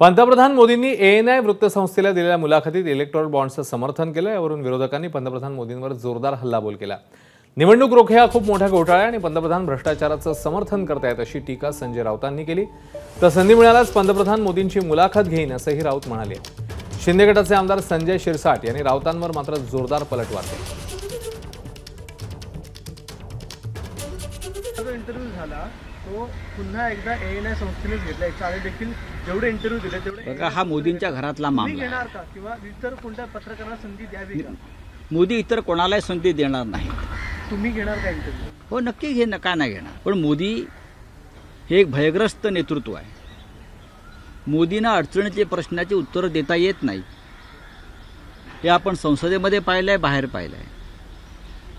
पंतप्रधान मोदींनी ANI वृत्तसंस्थेला दिलेल्या मुलाखतीत इलेक्टोरल बॉन्ड्सचं समर्थन केलं। यावरून विरोधकांनी पंतप्रधान मोदींवर जोरदार हल्लाबोल केला। निवडणूक रोखे हा खूप मोठा घोटाळा आहे आणि पंतप्रधान भ्रष्टाचाराचं समर्थन करतायत अशी टीका संजय राऊतांनी केली। तर संधी मिळाल्यास पंतप्रधान मोदींची मुलाखत घेईन असंही राऊत म्हणाले। शिंदे गटाचे आमदार संजय शिरसाट यांनी राऊतांवर मात्र जोरदार पलटवार केली। इंटरव्ह्यू झाला तो पुन्हा एकदा ANI संस्थेनेच घेतला। याच्या देखील जेवढे इंटरव्ह्यू दिले तेवढे बघा, हा मोदींच्या घरातला मामला घेणार का किंवा इतर कोणत्या पत्रकारांना संधी द्यावी का? मोदी इतर कोणालाही संधी देणार नाही। तुम्ही घेणार का इंटरव्ह्यू? हो, नक्की घेणं का नाही घेणार, पण मोदी हे एक भयग्रस्त नेतृत्व आहे। मोदींना अडचणीचे प्रश्नाची उत्तरं देता येत नाही। हे आपण संसदेमध्ये पाहिलंय, बाहेर पाहिलंय।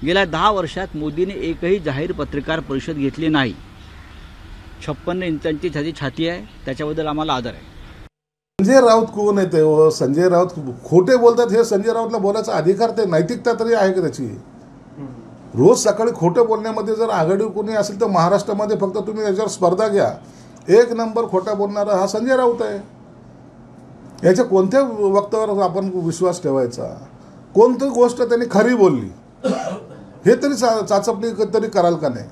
गेल्या 10 वर्षात मोदीने एकही जाहीर पत्रकार परिषद घेतली नाही। 56 इंचांची त्याची छाती आहे, त्याच्याबद्दल आम्हाला आदर आहे। संजय राऊत कोण आहे? ते संजय राऊत खोटे बोलतात हे संजय राऊतला बोलायचा अधिकार, ते नैतिकता तरी आहे का त्याची? रोज सकाळी खोटं बोलण्यामध्ये जर आघाडी कोणी असेल तर महाराष्ट्रामध्ये फक्त तुम्ही याच्यावर स्पर्धा घ्या, 1 नंबर खोटा बोलणारा हा संजय राऊत आहे। याच्या कोणत्या वक्तव्यावर आपण विश्वास ठेवायचा? कोणती गोष्ट त्यांनी खरी बोलली हे तरी चाचपणी तरी कराल का नाही?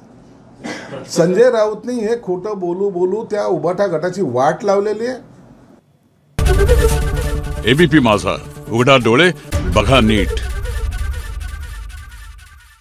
संजय राऊतनी हे खोटं बोलू त्या उबाटा गटाची वाट लावलेली आहे। ABP माझा, उघडा डोळे बघा नीट।